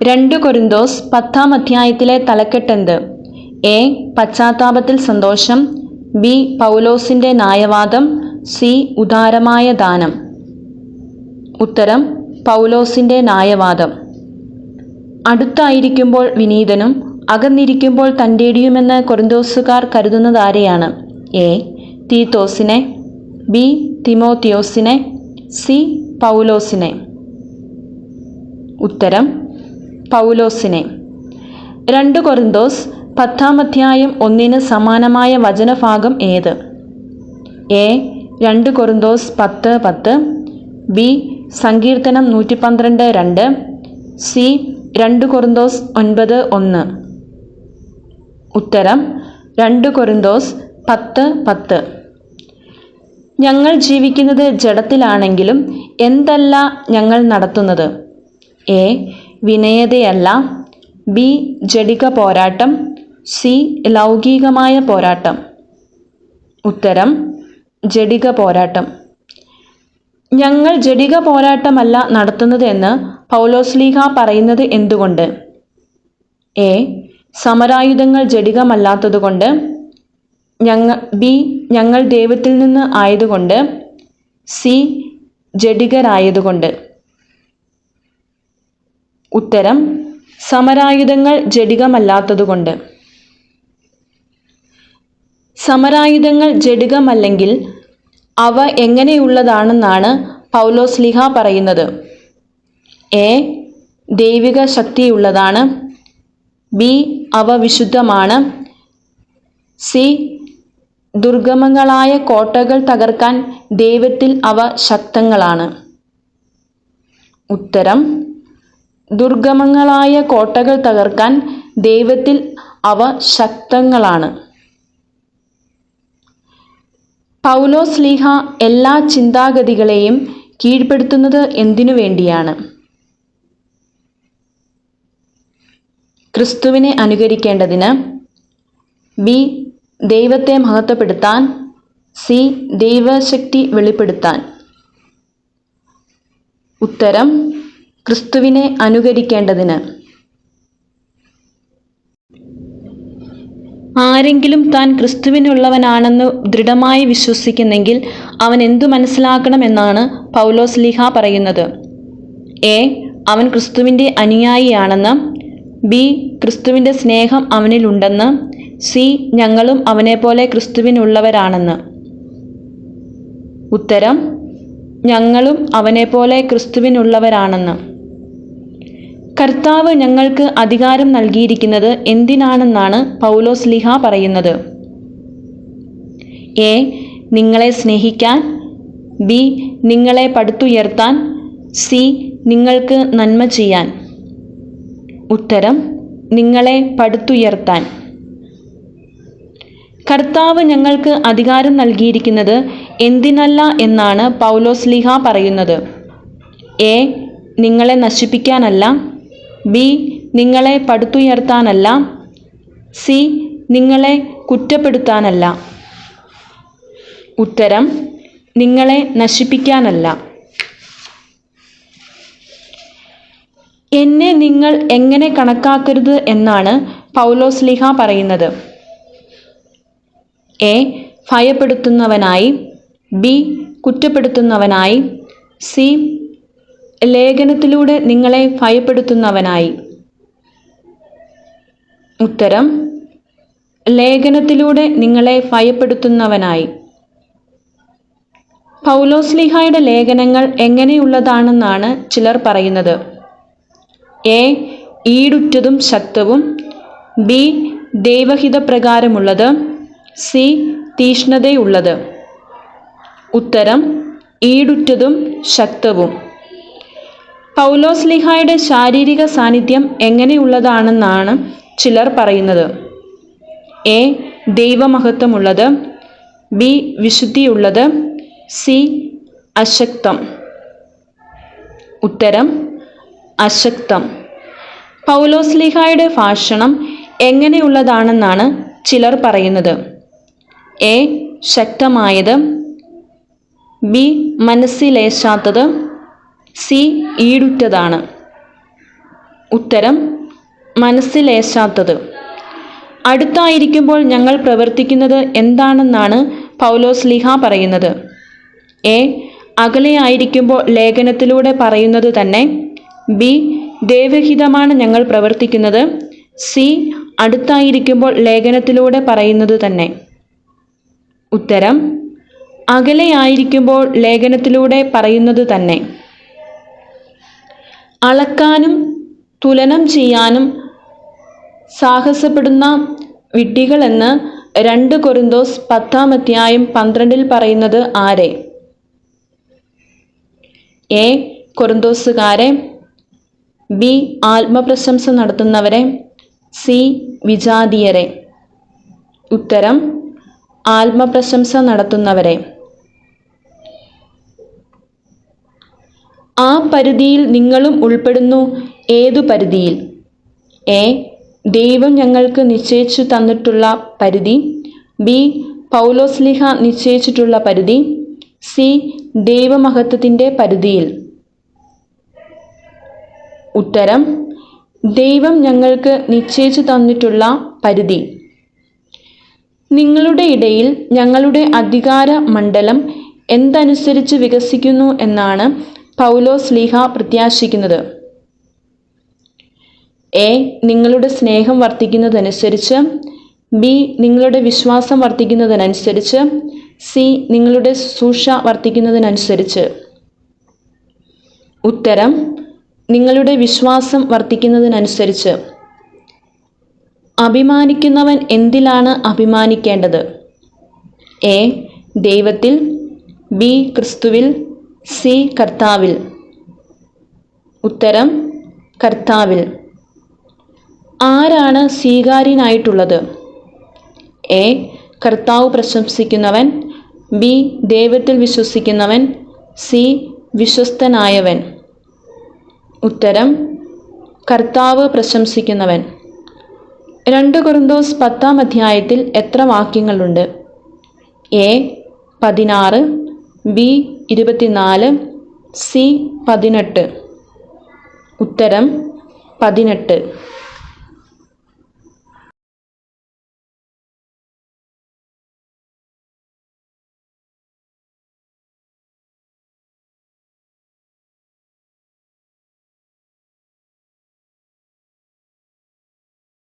രണ്ട് കൊരിന്തോസ് 10-ാം അധ്യായത്തിലെ തലക്കെട്ടെന്ത്? എ. പശ്ചാത്താപത്തിൽ സന്തോഷം. ബി. പൗലോസിന്റെ ന്യായവാദം. സി. ഉദാരമായ ദാനം. ഉത്തരം: പൗലോസിന്റെ ന്യായവാദം. അടുത്തായിരിക്കുമ്പോൾ വിനീതനും അകന്നിരിക്കുമ്പോൾ തന്റേടിയുമെന്ന് കൊരിന്തോസുകാർ കരുതുന്നതാരെയാണ്? എ. തീത്തോസിനെ. ബി. തിമോത്തിയോസിനെ. സി. പൗലോസിനെ. ഉത്തരം: പൗലോസിനെ. 2 കൊരിന്തോസ് 10-ാം അധ്യായം 1 സമാനമായ വചനഭാഗം ഏത്? എ. 2 കൊരിന്തോസ് 10:10. ബി. സങ്കീർത്തനം 112:2. സി. 2 കൊരിന്തോസ് 9:1. ഉത്തരം: 2 കൊരിന്തോസ് 10:10. ഞങ്ങൾ ജീവിക്കുന്നത് ജഡത്തിലാണെങ്കിലും എന്തല്ല ഞങ്ങൾ നടത്തുന്നത്? എ. വിനയതയല്ല. ബി. ജഡിക പോരാട്ടം. സി. ലൗകികമായ പോരാട്ടം. ഉത്തരം: ജഡിക പോരാട്ടം. ഞങ്ങൾ ജഡിക പോരാട്ടമല്ല നടത്തുന്നത് എന്ന് പൗലോസ്ലീഹ പറയുന്നത് എന്തുകൊണ്ട്? എ. സമരായുധങ്ങൾ ജഡികമല്ലാത്തതുകൊണ്ട്. ബി. ഞങ്ങൾ ദൈവത്തിൽ നിന്ന് ആയതുകൊണ്ട്. സി. ജഡികരായതുകൊണ്ട്. ഉത്തരം: സമരായുധങ്ങൾ ജഡികമല്ലാത്തതുകൊണ്ട്. സമരായുധങ്ങൾ ജഡികമല്ലെങ്കിൽ അവ എങ്ങനെയുള്ളതാണെന്നാണ് പൗലോസ്ലീഹ പറയുന്നത്? എ. ദൈവിക ശക്തിയുള്ളതാണ്. ബി. അവ വിശുദ്ധമാണ്. സി. ദുർഗമങ്ങളായ കോട്ടകൾ തകർക്കാൻ ദൈവത്തിൽ അവ ശക്തങ്ങളാണ്. ഉത്തരം: ദുർഗമങ്ങളായ കോട്ടകൾ തകർക്കാൻ ദൈവത്തിൽ അവ ശക്തങ്ങളാണ്. പൗലോസ്ലീഹ എല്ലാ ചിന്താഗതികളെയും കീഴ്പ്പെടുത്തുന്നത് എന്തിനു വേണ്ടിയാണ്? ക്രിസ്തുവിനെ അനുകരിക്കേണ്ടതിന്. ബി. ദൈവത്തെ മഹത്വപ്പെടുത്താൻ. സി. ദൈവശക്തി വെളിപ്പെടുത്താൻ. ഉത്തരം: ക്രിസ്തുവിനെ അനുകരിക്കേണ്ടതിന്. ആരെങ്കിലും താൻ ക്രിസ്തുവിനുള്ളവനാണെന്ന് ദൃഢമായി വിശ്വസിക്കുന്നെങ്കിൽ അവൻ എന്തു മനസ്സിലാക്കണമെന്നാണ് പൗലോസ്ലീഹ പറയുന്നത്? എ. അവൻ ക്രിസ്തുവിൻ്റെ അനുയായിയാണെന്ന്. ബി. ക്രിസ്തുവിൻ്റെ സ്നേഹം അവനിലുണ്ടെന്ന്. സി. ഞങ്ങളും അവനെപ്പോലെ ക്രിസ്തുവിനുള്ളവരാണെന്ന്. ഉത്തരം: ഞങ്ങളും അവനെപ്പോലെ ക്രിസ്തുവിനുള്ളവരാണെന്ന്. കർത്താവ് ഞങ്ങൾക്ക് അധികാരം നൽകിയിരിക്കുന്നത് എന്തിനാണെന്നാണ് പൗലോസ്ലീഹ പറയുന്നത്? എ. നിങ്ങളെ സ്നേഹിക്കാൻ. ബി. നിങ്ങളെ പടുത്തുയർത്താൻ. സി. നിങ്ങൾക്ക് നന്മ ചെയ്യാൻ. ഉത്തരം: നിങ്ങളെ പടുത്തുയർത്താൻ. കർത്താവ് ഞങ്ങൾക്ക് അധികാരം നൽകിയിരിക്കുന്നത് എന്തിനല്ല എന്നാണ് പൗലോസ്ലീഹ പറയുന്നത്? എ. നിങ്ങളെ നശിപ്പിക്കാനല്ല. ബി. നിങ്ങളെ പടുത്തുയർത്താനല്ല. സി. നിങ്ങളെ കുറ്റപ്പെടുത്താനല്ല. ഉത്തരം: നിങ്ങളെ നശിപ്പിക്കാനല്ല. എന്നെ നിങ്ങൾ എങ്ങനെ കണക്കാക്കരുത് എന്നാണ് പൗലോസ്ലീഹ പറയുന്നത്? എ. ഭയപ്പെടുത്തുന്നവനായി. ബി. കുറ്റപ്പെടുത്തുന്നവനായി. സി. ലേഖനത്തിലൂടെ നിങ്ങളെ ഭയപ്പെടുത്തുന്നവനായി. ഉത്തരം: ലേഖനത്തിലൂടെ നിങ്ങളെ ഭയപ്പെടുത്തുന്നവനായി. പൗലോസ്ലീഹായുടെ ലേഖനങ്ങൾ എങ്ങനെയുള്ളതാണെന്നാണ് ചിലർ പറയുന്നത്? എ. ഈടുറ്റതും ശക്തവും. ബി. ദൈവഹിതപ്രകാരമുള്ളത്. സി. തീഷ്ണതയുള്ളത്. ഉത്തരം: ഈടുറ്റതും ശക്തവും. പൗലോസ്ലീഹായുടെ ശാരീരിക സാന്നിധ്യം എങ്ങനെയുള്ളതാണെന്നാണ് ചിലർ പറയുന്നത്? എ. ദൈവമഹത്വമുള്ളത്. ബി വിശുദ്ധിയുള്ളത്, സി അശക്തം. ഉത്തരം അശക്തം. പൗലോസ്ലീഹായുടെ ഭാഷണം എങ്ങനെയുള്ളതാണെന്നാണ് ചിലർ പറയുന്നത്? എ ശക്തമായത്, ബി മനസ്സിലേശാത്തത്, സി ഈടുറ്റതാണ്. ഉത്തരം മനസ്സിലേശാത്തത്. അടുത്തായിരിക്കുമ്പോൾ ഞങ്ങൾ പ്രവർത്തിക്കുന്നത് എന്താണെന്നാണ് പൗലോസ്ലീഹ പറയുന്നത്? എ അകലെയായിരിക്കുമ്പോൾ ലേഖനത്തിലൂടെ പറയുന്നത് തന്നെ, ബി ദൈവഹിതമാണ് ഞങ്ങൾ പ്രവർത്തിക്കുന്നത്, സി അടുത്തായിരിക്കുമ്പോൾ ലേഖനത്തിലൂടെ പറയുന്നത് തന്നെ. ഉത്തരം അകലെയായിരിക്കുമ്പോൾ ലേഖനത്തിലൂടെ പറയുന്നത് തന്നെ. അളക്കാനും തുലനം ചെയ്യാനും സാഹസപ്പെടുന്ന വിഡ്ഢികളെന്ന് 2 കൊരിന്തോസ് 10:12 പറയുന്നത് ആരെ? എ കൊരിന്തോസുകാരെ, ബി ആത്മപ്രശംസ നടത്തുന്നവരെ, സി വിജാതീയരെ. ഉത്തരം ആത്മപ്രശംസ നടത്തുന്നവരെ. ആ പരിധിയിൽ നിങ്ങളും ഉൾപ്പെടുന്നു. ഏതു പരിധിയിൽ? എ ദൈവം ഞങ്ങൾക്ക് നിശ്ചയിച്ചു തന്നിട്ടുള്ള പരിധി, ബി പൗലോസ്ലീഹ നിശ്ചയിച്ചിട്ടുള്ള പരിധി, സി ദൈവമഹത്വത്തിൻ്റെ പരിധിയിൽ. ഉത്തരം ദൈവം ഞങ്ങൾക്ക് നിശ്ചയിച്ചു തന്നിട്ടുള്ള പരിധി. നിങ്ങളുടെ ഇടയിൽ ഞങ്ങളുടെ അധികാര മണ്ഡലം എന്തനുസരിച്ച് വികസിക്കുന്നു എന്നാണ് പൗലോസ്ലീഹ പ്രത്യാശിക്കുന്നത്? എ നിങ്ങളുടെ സ്നേഹം വർദ്ധിക്കുന്നതനുസരിച്ച്, ബി നിങ്ങളുടെ വിശ്വാസം വർദ്ധിക്കുന്നതിനനുസരിച്ച്, സി നിങ്ങളുടെ ശുശ്രൂഷ വർദ്ധിക്കുന്നതിനനുസരിച്ച്. ഉത്തരം നിങ്ങളുടെ വിശ്വാസം വർദ്ധിക്കുന്നതിനനുസരിച്ച്. അഭിമാനിക്കുന്നവൻ എന്തിലാണ് അഭിമാനിക്കേണ്ടത്? എ ദൈവത്തിൽ, ബി ക്രിസ്തുവിൽ, സി കർത്താവിൽ. ഉത്തരം കർത്താവിൽ. ആരാണ് സ്വീകാര്യനായിട്ടുള്ളത്? എ കർത്താവ് പ്രശംസിക്കുന്നവൻ, ബി ദൈവത്തിൽ വിശ്വസിക്കുന്നവൻ, സി വിശ്വസ്തനായവൻ. ഉത്തരം കർത്താവ് പ്രശംസിക്കുന്നവൻ. 2 കൊരിന്തോസ് 10 എത്ര വാക്യങ്ങളുണ്ട്? A 16, B 24, C 18. ഉത്തരം 18.